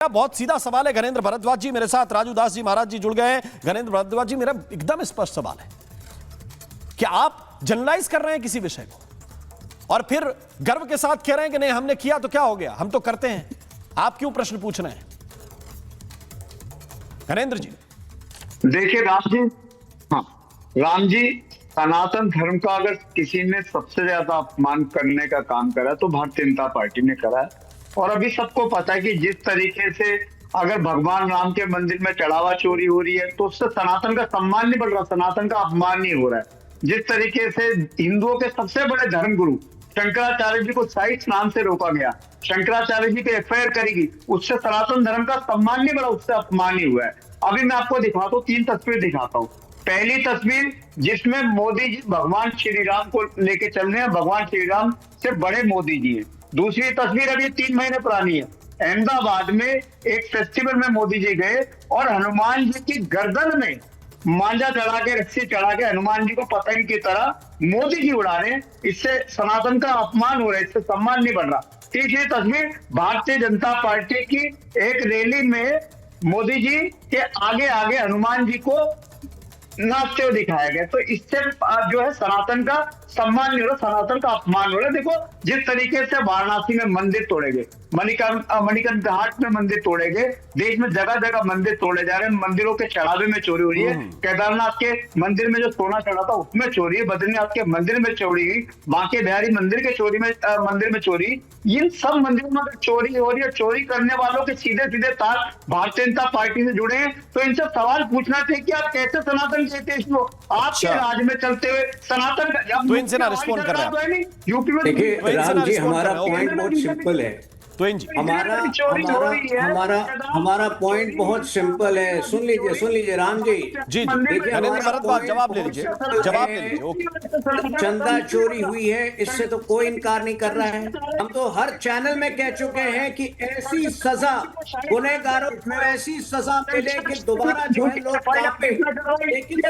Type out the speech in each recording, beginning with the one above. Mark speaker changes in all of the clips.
Speaker 1: बहुत सीधा सवाल है घनेंद्र भारद्वाज जी मेरे साथ, राजू दास जी महाराज जी जुड़ गए हैं। घनेंद्र भारद्वाज जी, मेरा एकदम स्पष्ट सवाल है कि आप जनरलाइज कर रहे हैं किसी विषय को और फिर गर्व के साथ कह रहे हैं कि नहीं हमने किया तो क्या हो गया, हम तो करते हैं। आप क्यों प्रश्न पूछ रहे हैं घनेंद्र जी?
Speaker 2: देखिए राम जी, हाँ राम जी, सनातन धर्म का अगर किसी ने सबसे ज्यादा अपमान करने का काम करा तो भारतीय जनता पार्टी ने करा है। और अभी सबको पता है कि जिस तरीके से अगर भगवान राम के मंदिर में चढ़ावा चोरी हो रही है तो उससे सनातन का सम्मान नहीं बढ़ रहा, सनातन का अपमान नहीं हो रहा है। जिस तरीके से हिंदुओं के सबसे बड़े धर्मगुरु शंकराचार्य जी को साई स्नान से रोका गया, शंकराचार्य जी पे एफआईआर करेगी, उससे सनातन धर्म का सम्मान नहीं बढ़ा, उससे अपमान ही हुआ है। अभी मैं आपको दिखाता हूँ, 3 तस्वीर दिखाता हूँ। पहली तस्वीर जिसमें मोदी जी भगवान श्री राम को लेके चल रहे हैं, भगवान श्री राम से बड़े मोदी जी हैं। दूसरी तस्वीर अभी 3 महीने पुरानी है, अहमदाबाद में एक फेस्टिवल में मोदी जी गए और हनुमान जी की गर्दन में मांझा चढ़ा के, रस्सी चढ़ा के हनुमान जी को पतंग की तरह मोदी जी उड़ा रहे हैं। इससे सनातन का अपमान हो रहा है, इससे सम्मान नहीं बढ़ रहा। तीसरी तस्वीर भारतीय जनता पार्टी की एक रैली में मोदी जी के आगे आगे हनुमान जी को नाचते हुए दिखाया गया। तो इससे जो है सनातन का सम्मान नहीं हो रहा, सनातन का अपमान हो रहा है। देखो जिस तरीके से वाराणसी में मंदिर तोड़े गए, मणिकर्ण घाट में मंदिर तोड़े गए, देश में जगह जगह मंदिर तोड़े जा रहे हैं, मंदिरों के चढ़ावे में चोरी हो रही है। केदारनाथ के मंदिर में जो सोना चढ़ा था उसमें चोरी है, बद्रीनाथ के मंदिर में चोरी हुई, बांके बिहारी मंदिर के मंदिर में चोरी, इन सब मंदिरों में चोरी हो रही है। चोरी करने वालों के सीधे सीधे तार भारतीय जनता पार्टी से जुड़े हैं। तो इनसे सवाल पूछना चाहिए कि आप कैसे सनातन कहते हैं, आपके राज में चलते हुए सनातन का
Speaker 1: इनसे ना रिस्पॉन्ड कर रहे हैं।
Speaker 2: यूपी में
Speaker 3: देखिए राम जी, हमारा पॉइंट बहुत सिंपल है। हमारा पॉइंट बहुत सिंपल है। सुन लीजिए राम जी।
Speaker 1: जी देखिए घनेंद्र भारद्वाज जवाब ले लीजिए, जवाब ले लीजिए।
Speaker 3: चंदा चोरी हुई है, इससे तो कोई इनकार नहीं कर रहा है। हम तो हर चैनल में कह चुके हैं कि ऐसी सजा गुनहगारों को ऐसी सजा मिले कि दोबारा जो है लोग कांपे। लेकिन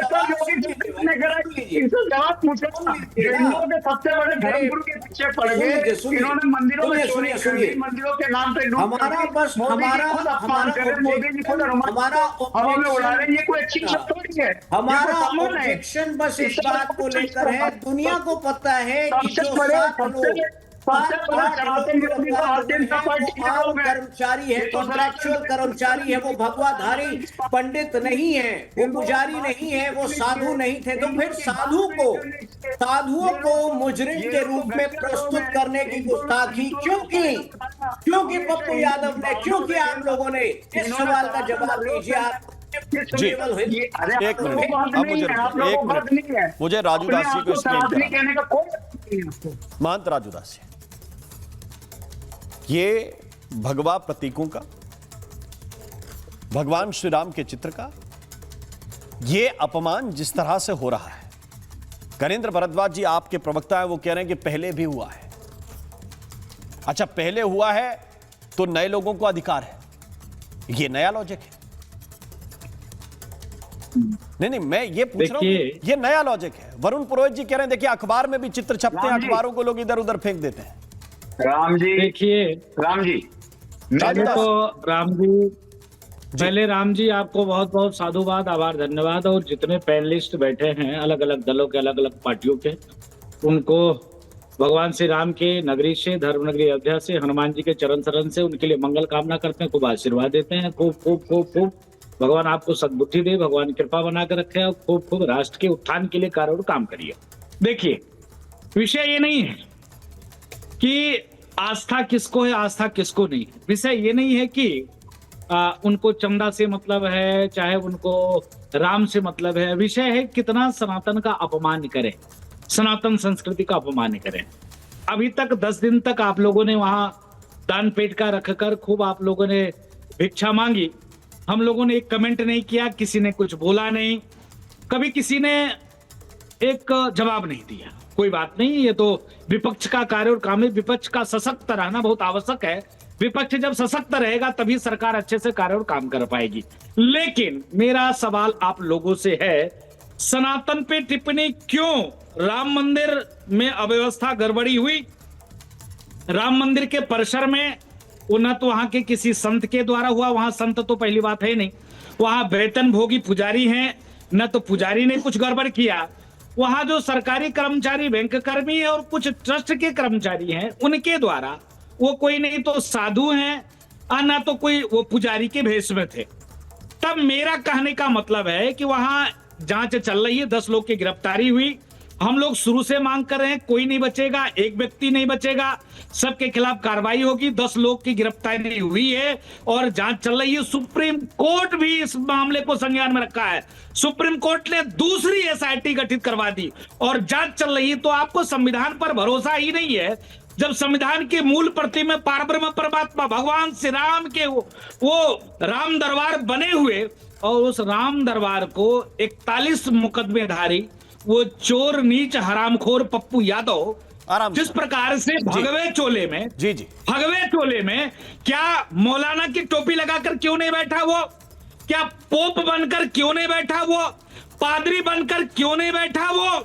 Speaker 2: सबसे बड़े धर्मगुरु के पीछे पड़ गए, इन्होंने मंदिरों में चोरी कर दी, मंदिरों के नाम पे
Speaker 3: हमारा ऑब्जेक्शन बस इस बात को लेकर है, दुनिया को पता है कि जो कर्मचारी है, कॉन्ट्रैक्चुअल कर्मचारी है, वो भगवाधारी पंडित नहीं है, वो पुजारी नहीं है, वो साधु नहीं थे। तो फिर साधुओं को मुजरिम के रूप में प्रस्तुत करने की गुस्ताखी क्यों की? क्योंकि पप्पू यादव ने, क्योंकि आप लोगों ने इस सवाल का जवाब दीजिए। आप
Speaker 1: जी एक मिनट, मुझे राजू दास जी को एक्सप्लेन करना। महंत राजू दास जी, ये भगवा प्रतीकों का, भगवान श्री राम के चित्र का ये अपमान जिस तरह से हो रहा है, घनेंद्र भारद्वाज जी आपके प्रवक्ता है, वो कह रहे हैं कि पहले भी हुआ है। अच्छा पहले हुआ है तो नए लोगों को अधिकार है, ये नया लॉजिक है? नहीं मैं ये पूछ रहा हूं, ये नया लॉजिक है। वरुण पुरोहित जी कह रहे हैं देखिए अखबार में भी चित्र छपते हैं, अखबारों को लोग इधर उधर फेंक देते हैं।
Speaker 2: राम जी देखिए, राम जी
Speaker 4: पहले राम जी आपको बहुत बहुत साधुवाद, आभार, धन्यवाद। और जितने पैनलिस्ट बैठे हैं अलग अलग दलों के, अलग अलग पार्टियों के, उनको भगवान श्री राम के नगरी से, धर्मनगरी अयोध्या से, हनुमान जी के चरण शरण से उनके लिए मंगल कामना करते हैं, खूब आशीर्वाद देते हैं। खूब भगवान आपको सद्बुद्धि दे, भगवान कृपा बना कर रखे और खूब राष्ट्र के उत्थान के लिए कार्य काम करिए। देखिए विषय ये नहीं है कि आस्था किसको है, आस्था किसको नहीं है। विषय ये नहीं है कि उनको चंदा से मतलब है, चाहे उनको राम से मतलब है। विषय है कितना सनातन का अपमान करें, सनातन संस्कृति का अपमान करें। अभी तक 10 दिन तक आप लोगों ने वहां दान पेट का रखकर खूब आप लोगों ने भिक्षा मांगी। हम लोगों ने एक कमेंट नहीं किया, किसी ने कुछ बोला नहीं, कभी किसी ने एक जवाब नहीं दिया। कोई बात नहीं, ये तो विपक्ष का कार्य और काम है। विपक्ष का सशक्त रहना बहुत आवश्यक है। विपक्ष जब सशक्त रहेगा तभी सरकार अच्छे से कार्य और काम कर पाएगी। लेकिन मेरा सवाल आप लोगों से है, सनातन पे टिप्पणी क्यों? राम मंदिर में अव्यवस्था गड़बड़ी हुई, राम मंदिर के परिसर में वो न तो वहां के किसी संत के द्वारा हुआ, वहां संत तो पहली बात है नहीं, वहां वेतन भोगी पुजारी हैं, न तो पुजारी ने कुछ गड़बड़ किया, वहां जो सरकारी कर्मचारी, बैंक कर्मी है और कुछ ट्रस्ट के कर्मचारी हैं, उनके द्वारा, वो कोई नहीं तो साधु हैं और ना तो कोई वो पुजारी के भेष में थे। तब मेरा कहने का मतलब है कि वहां जांच चल रही है, 10 लोग की गिरफ्तारी हुई। हम लोग शुरू से मांग कर रहे हैं, कोई नहीं बचेगा, एक व्यक्ति नहीं बचेगा, सबके खिलाफ कार्रवाई होगी। 10 लोग की गिरफ्तारी हुई है और जांच चल रही है। सुप्रीम कोर्ट भी इस मामले को संज्ञान में रखा है। सुप्रीम कोर्ट ने दूसरी एसआईटी गठित करवा दी और जांच चल रही है। तो आपको संविधान पर भरोसा ही नहीं है, जब संविधान की मूल प्रति में पारब्रह्म परमात्मा भगवान श्री राम के वो राम दरबार बने हुए, और उस राम दरबार को 41 मुकदमेधारी वो चोर नीच हरामखोर पप्पू यादव
Speaker 1: आराम
Speaker 4: जिस प्रकार से भगवे चोले में,
Speaker 1: जी
Speaker 4: भगवे चोले में, क्या मौलाना की टोपी लगाकर क्यों नहीं बैठा वो? क्या पोप बनकर क्यों नहीं बैठा वो? पादरी बनकर क्यों नहीं बैठा वो?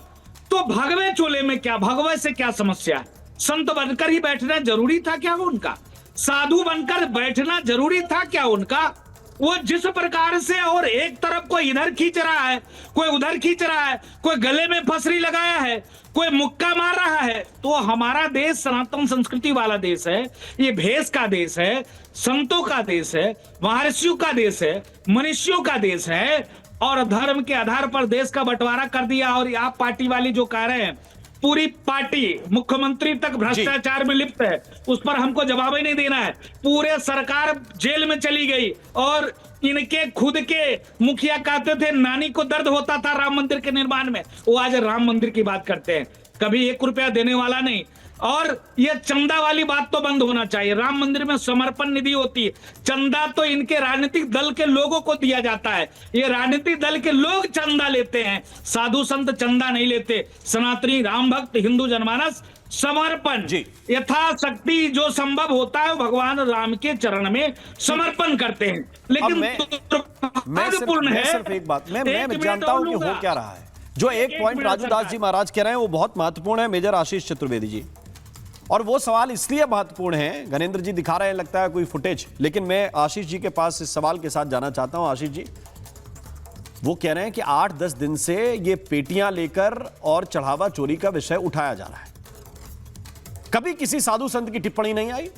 Speaker 4: तो भगवे चोले में क्या, भगवे से क्या समस्या है? संत बनकर ही बैठना जरूरी था क्या वो उनका? साधु बनकर बैठना जरूरी था क्या उनका? वो जिस प्रकार से, और एक तरफ कोई इधर खींच रहा है, कोई उधर खींच रहा है, कोई गले में फसरी लगाया है, कोई मुक्का मार रहा है। तो हमारा देश सनातन संस्कृति वाला देश है, ये भेष का देश है, संतों का देश है, महर्षियों का देश है, मनुष्यों का देश है, और धर्म के आधार पर देश का बंटवारा कर दिया। और आप पार्टी वाली जो कह रहे हैं, पूरी पार्टी मुख्यमंत्री तक भ्रष्टाचार में लिप्त है, उस पर हमको जवाब ही नहीं देना है। पूरे सरकार जेल में चली गई और इनके खुद के मुखिया कहते थे नानी को दर्द होता था राम मंदिर के निर्माण में, वो आज राम मंदिर की बात करते हैं, कभी 1 रुपया देने वाला नहीं। और ये चंदा वाली बात तो बंद होना चाहिए। राम मंदिर में समर्पण निधि होती है, चंदा तो इनके राजनीतिक दल के लोगों को दिया जाता है। ये राजनीतिक दल के लोग चंदा लेते हैं, साधु संत चंदा नहीं लेते। सनातनी राम भक्त हिंदू जनमानस समर्पण यथाशक्ति जो संभव होता है भगवान राम के चरण में समर्पण करते हैं। लेकिन दुर्भाग्यपूर्ण है,
Speaker 1: सिर्फ एक बात मैं जानता हूं कि हो क्या रहा है। जो एक पॉइंट राजू दास जी महाराज कह रहे हैं वो बहुत महत्वपूर्ण है, मेजर आशीष चतुर्वेदी जी, और वो सवाल इसलिए महत्वपूर्ण है, गणेंद्र जी दिखा रहे हैं लगता है कोई फुटेज, लेकिन मैं आशीष जी के पास इस सवाल के साथ जाना चाहता हूं। आशीष जी, वो कह रहे हैं कि 8-10 दिन से ये पेटियां लेकर और चढ़ावा चोरी का विषय उठाया जा रहा है, कभी किसी साधु संत की टिप्पणी नहीं आई।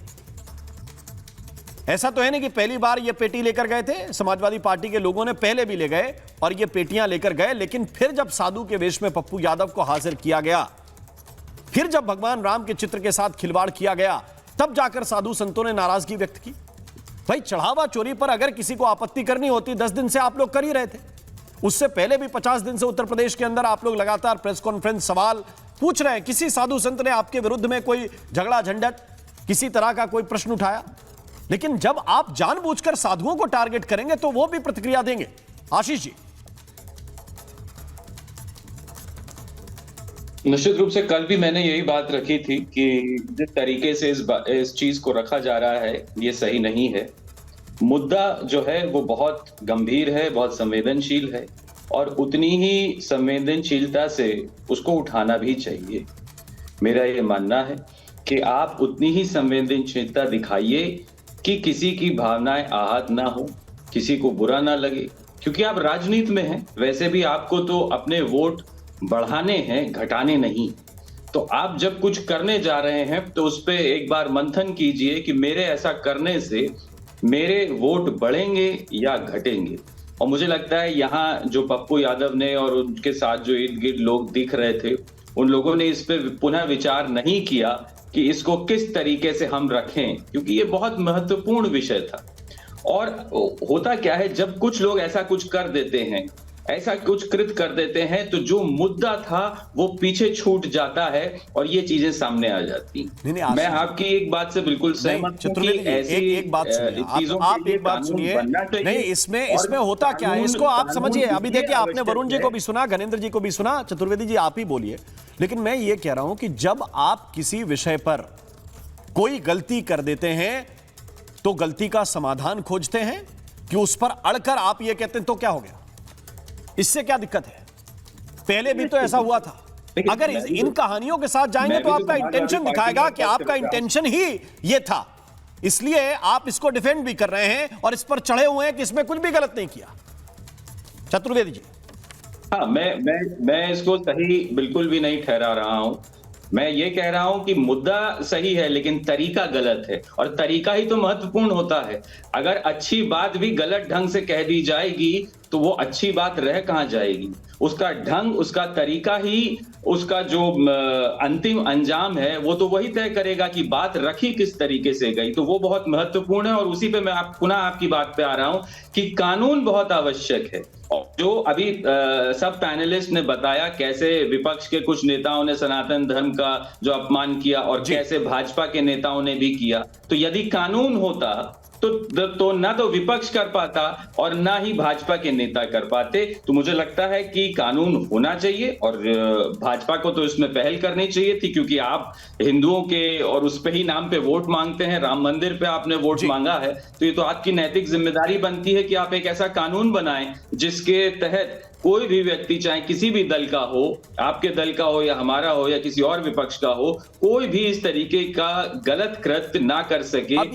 Speaker 1: ऐसा तो है नहीं कि पहली बार ये पेटी लेकर गए थे, समाजवादी पार्टी के लोगों ने पहले भी ले गए और ये पेटियां लेकर गए, लेकिन फिर जब साधु के वेश में पप्पू यादव को हाजिर किया गया, फिर जब भगवान राम के चित्र के साथ खिलवाड़ किया गया, तब जाकर साधु संतों ने नाराजगी व्यक्त की। भाई, चढ़ावा चोरी पर अगर किसी को आपत्ति करनी होती, 10 दिन से आप लोग कर ही रहे थे, उससे पहले भी 50 दिन से उत्तर प्रदेश के अंदर आप लोग लगातार प्रेस कॉन्फ्रेंस सवाल पूछ रहे हैं। किसी साधु संत ने आपके विरुद्ध में कोई झगड़ा झंझट, किसी तरह का कोई प्रश्न उठाया? लेकिन जब आप जानबूझकर साधुओं को टारगेट करेंगे तो वो भी प्रतिक्रिया देंगे। आशीष जी,
Speaker 5: निश्चित रूप से कल भी मैंने यही बात रखी थी कि जिस तरीके से इस चीज को रखा जा रहा है ये सही नहीं है। मुद्दा जो है वो बहुत गंभीर है, बहुत संवेदनशील है, और उतनी ही संवेदनशीलता से उसको उठाना भी चाहिए। मेरा ये मानना है कि आप उतनी ही संवेदनशीलता दिखाइए कि किसी की भावनाएं आहत ना हो, किसी को बुरा ना लगे, क्योंकि आप राजनीति में हैं। वैसे भी आपको तो अपने वोट बढ़ाने हैं, घटाने नहीं। तो आप जब कुछ करने जा रहे हैं तो उस पर एक बार मंथन कीजिए कि मेरे ऐसा करने से मेरे वोट बढ़ेंगे या घटेंगे। और मुझे लगता है यहाँ जो पप्पू यादव ने और उनके साथ जो इर्द गिर्द लोग दिख रहे थे, उन लोगों ने इस पे पुनः विचार नहीं किया कि इसको किस तरीके से हम रखें, क्योंकि ये बहुत महत्वपूर्ण विषय था। और होता क्या है, जब कुछ लोग ऐसा कुछ कर देते हैं, ऐसा कुछ कृत कर देते हैं, तो जो मुद्दा था वो पीछे छूट जाता है और ये चीजें सामने आ जाती हैं। मैं आपकी एक बात से बिल्कुल सहमत हूं कि ऐसी
Speaker 1: एक बात सुनिए, आप एक बात सुनिए। नहीं, इसमें होता क्या है इसको आप समझिए। अभी देखिए, आपने वरुण जी को भी सुना, गणेंद्र जी को भी सुना, चतुर्वेदी जी आप ही बोलिए। लेकिन मैं ये कह रहा हूं कि जब आप किसी विषय पर कोई गलती कर देते हैं तो गलती का समाधान खोजते हैं, कि उस पर अड़कर आप ये कहते हैं तो क्या हो गया, इससे क्या दिक्कत है? पहले भी तो ऐसा हुआ था। अगर इन कहानियों के साथ जाएंगे तो आपका इंटेंशन दिखाएगा कि आपका इंटेंशन ही ये था इसलिए आप इसको डिफेंड भी कर रहे हैं और इस पर चढ़े हुए हैं कि इसमें कुछ भी गलत नहीं किया। चतुर्वेदी जी।
Speaker 5: हाँ, मैं इसको सही बिल्कुल भी नहीं ठहरा रहा हूं। मैं ये कह रहा हूं कि मुद्दा सही है लेकिन तरीका गलत है, और तरीका ही तो महत्वपूर्ण होता है। अगर अच्छी बात भी गलत ढंग से कह दी जाएगी तो वो अच्छी बात रह कहां जाएगी। उसका ढंग, उसका तरीका ही उसका जो अंतिम अंजाम है वो तो वही तय करेगा कि बात रखी किस तरीके से गई। तो वो बहुत महत्वपूर्ण है, और उसी पे मैं पुनः आपकी बात पे आ रहा हूं कि कानून बहुत आवश्यक है। और जो अभी सब पैनलिस्ट ने बताया कैसे विपक्ष के कुछ नेताओं ने सनातन धर्म का जो अपमान किया और कैसे भाजपा के नेताओं ने भी किया, तो यदि कानून होता तो ना तो विपक्ष कर पाता और ना ही भाजपा के नेता कर पाते। तो मुझे लगता है कि कानून होना चाहिए, और भाजपा को तो इसमें पहल करनी चाहिए थी, क्योंकि आप हिंदुओं के और उस पे ही नाम पे वोट मांगते हैं। राम मंदिर पे आपने वोट मांगा है, तो ये तो आपकी नैतिक जिम्मेदारी बनती है कि आप एक ऐसा कानून बनाएं जिसके तहत कोई भी व्यक्ति, चाहे किसी भी दल का हो, आपके दल का हो या हमारा हो या किसी और विपक्ष का हो, कोई भी इस तरीके का गलत कृत्य ना कर सके।